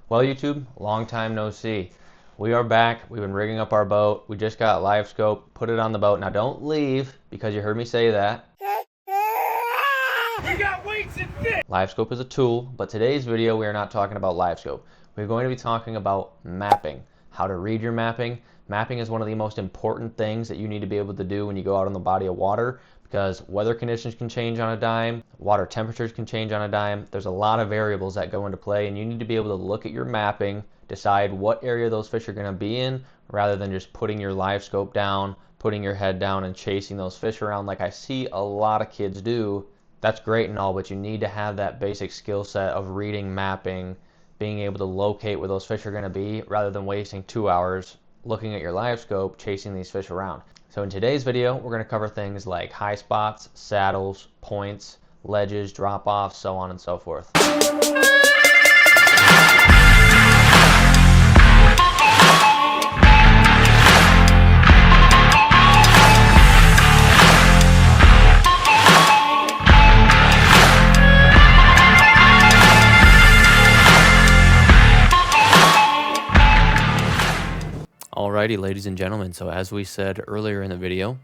Well, YouTube, long time no see. We are back. We've been rigging up our boat. We just got live scope, put it on the boat. Now don't leave because you heard me say that. We got weights and fit! Live scope is a tool, but today's video we are not talking about live scope. We're going to be talking about mapping, how to read your mapping. Mapping is one of the most important things that you need to be able to do when you go out on the body of water, because weather conditions can change on a dime, water temperatures can change on a dime. There's a lot of variables that go into play, and you need to be able to look at your mapping, decide what area those fish are going to be in, rather than just putting your live scope down, putting your head down and chasing those fish around like I see a lot of kids do. That's great and all, but you need to have that basic skill set of reading, mapping, being able to locate where those fish are going to be, rather than wasting 2 hours looking at your live scope chasing these fish around. So in today's video, we're going to cover things like high spots, saddles, points, ledges, drop-offs, so on and so forth. Alrighty, ladies and gentlemen, so as we said earlier in the video,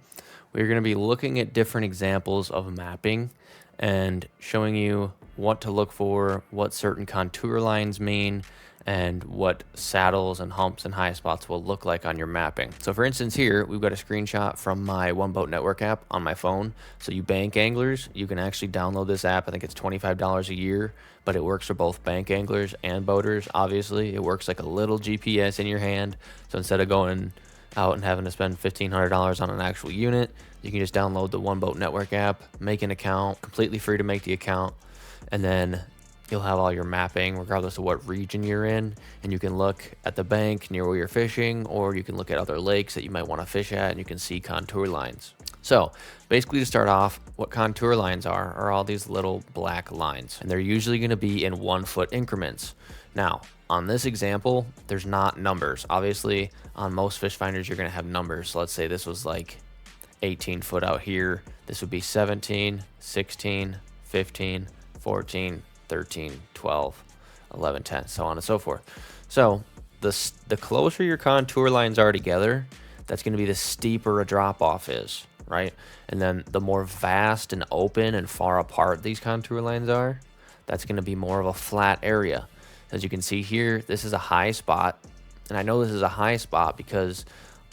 we're going to be looking at different examples of mapping and showing you what to look for, what certain contour lines mean, and what saddles and humps and high spots will look like on your mapping. So for instance here, we've got a screenshot from my One Boat Network app on my phone. So you bank anglers, you can actually download this app. I think it's $25 a year, but it works for both bank anglers and boaters. Obviously, it works like a little GPS in your hand. So instead of going out and having to spend $1,500 on an actual unit, you can just download the One Boat Network app, make an account, completely free to make the account, and then you'll have all your mapping regardless of what region you're in, and you can look at the bank near where you're fishing, or you can look at other lakes that you might want to fish at, and you can see contour lines. So basically, to start off, what contour lines are all these little black lines, and they're usually going to be in 1 foot increments. Now on this example, there's not numbers. Obviously on most fish finders you're going to have numbers. So let's say this was like 18 foot out here, this would be 17, 16, 15, 14, 13, 12, 11, 10, so on and so forth. So the closer your contour lines are together, that's going to be the steeper a drop off is, right? And then the more vast and open and far apart these contour lines are, that's going to be more of a flat area. As you can see here, this is a high spot, and I know this is a high spot because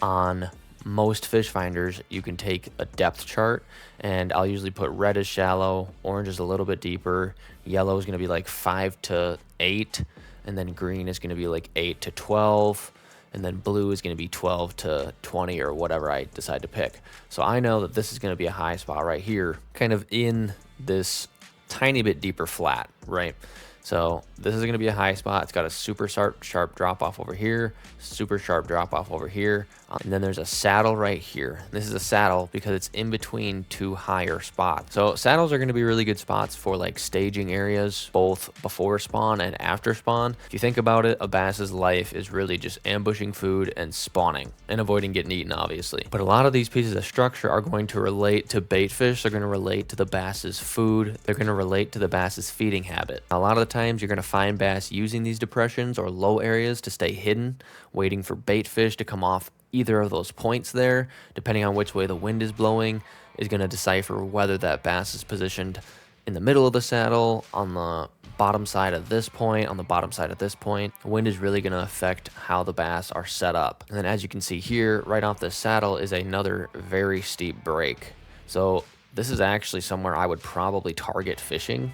on most fish finders you can take a depth chart, and I'll usually put red is shallow, orange is a little bit deeper, yellow is going to be like 5 to 8, and then green is going to be like 8 to 12, and then blue is going to be 12 to 20 or whatever I decide to pick. So I know that this is going to be a high spot right here, kind of in this tiny bit deeper flat, right? So this is going to be a high spot. It's got a super sharp drop off over here, super sharp drop off over here, and then there's a saddle right here. This is a saddle because it's in between 2 higher spots. So saddles are going to be really good spots for like staging areas, both before spawn and after spawn. If you think about it, a bass's life is really just ambushing food and spawning and avoiding getting eaten, obviously. But a lot of these pieces of structure are going to relate to bait fish. They're going to relate to the bass's food. They're going to relate to the bass's feeding habit. A lot of the times you're going to find bass using these depressions or low areas to stay hidden, waiting for bait fish to come off either of those points there. Depending on which way the wind is blowing is going to decipher whether that bass is positioned in the middle of the saddle, on the bottom side of this point, on the bottom side of this point. The wind is really going to affect how the bass are set up. And then as you can see here, right off the saddle is another very steep break. So this is actually somewhere I would probably target fishing.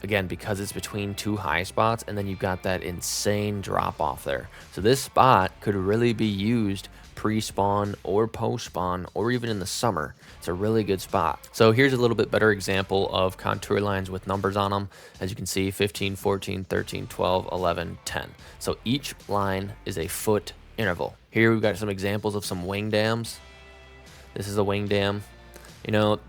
Again, because it's between 2 high spots, and then you've got that insane drop off there. So this spot could really be used pre-spawn or post-spawn, or even in the summer. It's a really good spot. So here's a little bit better example of contour lines with numbers on them. As you can see, 15, 14, 13, 12, 11, 10. So each line is a foot interval. Here we've got some examples of some wing dams. This is a wing dam. You know,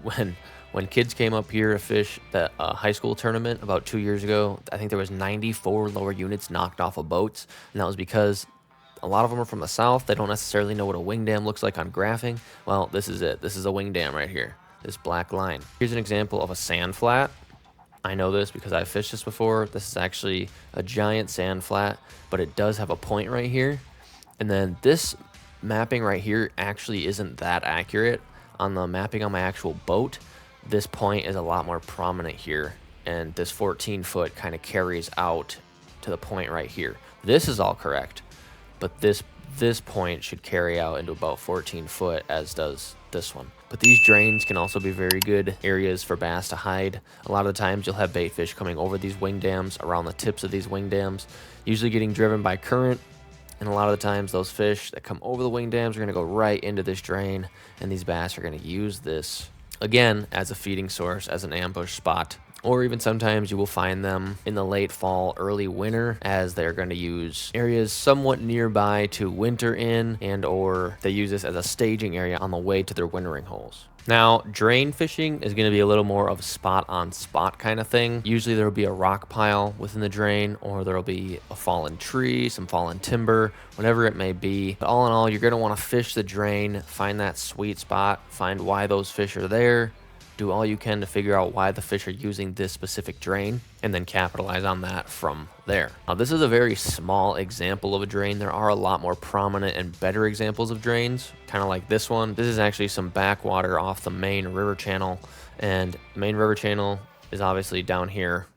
when kids came up here to fish that high school tournament about 2 years ago, I think there was 94 lower units knocked off of boats, and that was because a lot of them are from the south. They don't necessarily know what a wing dam looks like on graphing. Well, this is it. This is a wing dam right here, this black line. Here's an example of a sand flat. I know this because I've fished this before. This is actually a giant sand flat, but it does have a point right here. And then this mapping right here actually isn't that accurate. On the mapping on my actual boat, this point is a lot more prominent here. And this 14 foot kind of carries out to the point right here. This is all correct, but this point should carry out into about 14 foot, as does this one. But these drains can also be very good areas for bass to hide. A lot of the times you'll have bait fish coming over these wing dams, around the tips of these wing dams, usually getting driven by current. And a lot of the times those fish that come over the wing dams are going to go right into this drain, and these bass are going to use this, again, as a feeding source, as an ambush spot. Or even sometimes you will find them in the late fall, early winter, as they're going to use areas somewhat nearby to winter in, and or they use this as a staging area on the way to their wintering holes. Now, drain fishing is going to be a little more of a spot-on-spot kind of thing. Usually there will be a rock pile within the drain, or there will be a fallen tree, some fallen timber, whatever it may be. But all in all, you're going to want to fish the drain, find that sweet spot, find why those fish are there, do all you can to figure out why the fish are using this specific drain, and then capitalize on that from there. Now, this is a very small example of a drain. There are a lot more prominent and better examples of drains, kind of like this one. This is actually some backwater off the main river channel, and the main river channel is obviously down here,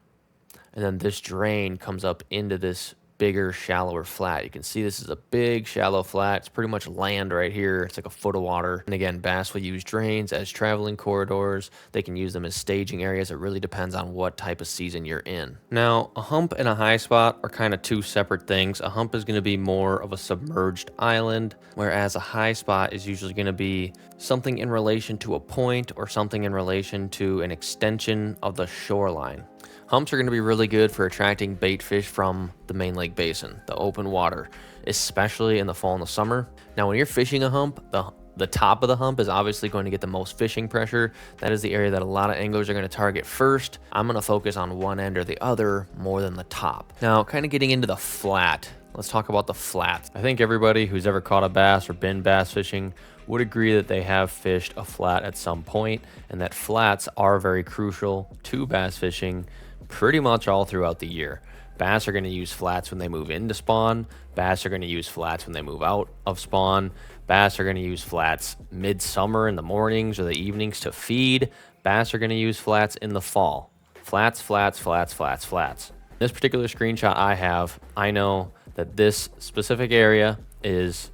and then this drain comes up into this bigger, shallower flat. You can see this is a big, shallow flat. It's pretty much land right here. It's like a foot of water. And again, bass will use drains as traveling corridors. They can use them as staging areas. It really depends on what type of season you're in. Now, a hump and a high spot are kind of two separate things. A hump is going to be more of a submerged island, whereas a high spot is usually going to be something in relation to a point or something in relation to an extension of the shoreline. Humps are going to be really good for attracting bait fish from the main lake basin, the open water, especially in the fall and the summer. Now, when you're fishing a hump, the top of the hump is obviously going to get the most fishing pressure. That is the area that a lot of anglers are going to target first. I'm going to focus on one end or the other more than the top. Now, kind of getting into the flat, let's talk about the flats. I think everybody who's ever caught a bass or been bass fishing would agree that they have fished a flat at some point, and that flats are very crucial to bass fishing pretty much all throughout the year. Bass are going to use flats when they move into spawn. Bass are going to use flats when they move out of spawn. Bass are going to use flats midsummer in the mornings or the evenings to feed. Bass are going to use flats in the fall. Flats, flats, flats, flats, flats. This particular screenshot I have, I know that this specific area is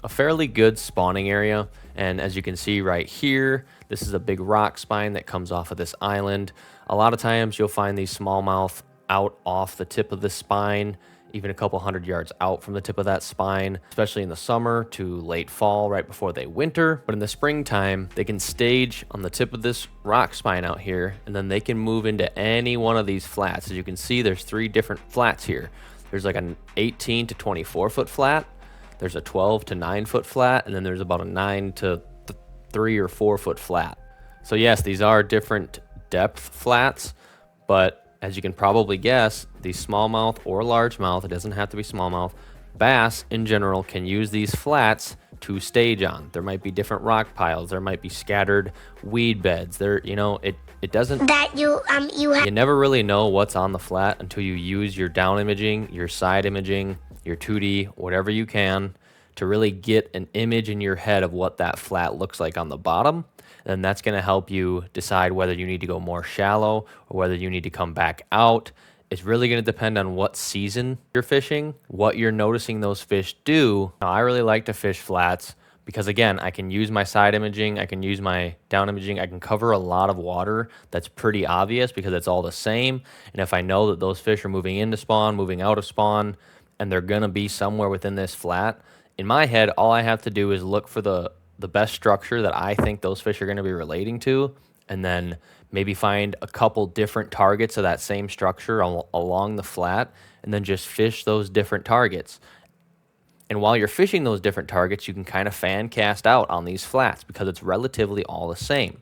a fairly good spawning area. And as you can see right here, this is a big rock spine that comes off of this island. A lot of times you'll find these smallmouth out off the tip of the spine, even a couple hundred yards out from the tip of that spine, especially in the summer to late fall, right before they winter. But in the springtime, they can stage on the tip of this rock spine out here, and then they can move into any one of these flats. As you can see, there's 3 different flats here. There's like an 18 to 24 foot flat, there's a 12 to 9 foot flat, and then there's about a 9 to 3 or 4 foot flat. So yes, these are different depth flats, but as you can probably guess, these smallmouth or largemouth, it doesn't have to be smallmouth, bass in general can use these flats to stage on. There might be different rock piles, there might be scattered weed beds. There, you know, it doesn't that you never really know what's on the flat until you use your down imaging, your side imaging, your 2D, whatever you can, to really get an image in your head of what that flat looks like on the bottom. And that's going to help you decide whether you need to go more shallow or whether you need to come back out. It's really going to depend on what season you're fishing, what you're noticing those fish do. Now, I really like to fish flats because, again, I can use my side imaging, I can use my down imaging, I can cover a lot of water that's pretty obvious because it's all the same. And if I know that those fish are moving into spawn, moving out of spawn, and they're going to be somewhere within this flat, in my head, all I have to do is look for the best structure that I think those fish are going to be relating to, and then maybe find a couple different targets of that same structure along the flat, and then just fish those different targets. And while you're fishing those different targets, you can kind of fan cast out on these flats because it's relatively all the same.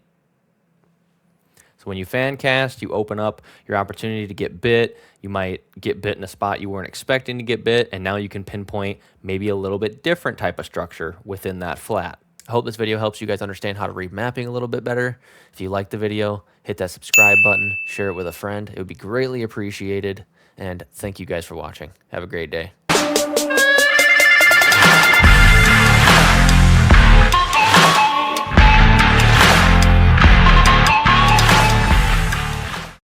So when you fan cast, you open up your opportunity to get bit. You might get bit in a spot you weren't expecting to get bit, and now you can pinpoint maybe a little bit different type of structure within that flat. I hope this video helps you guys understand how to read mapping a little bit better. If you like the video, hit that subscribe button, share it with a friend. It would be greatly appreciated. And thank you guys for watching. Have a great day.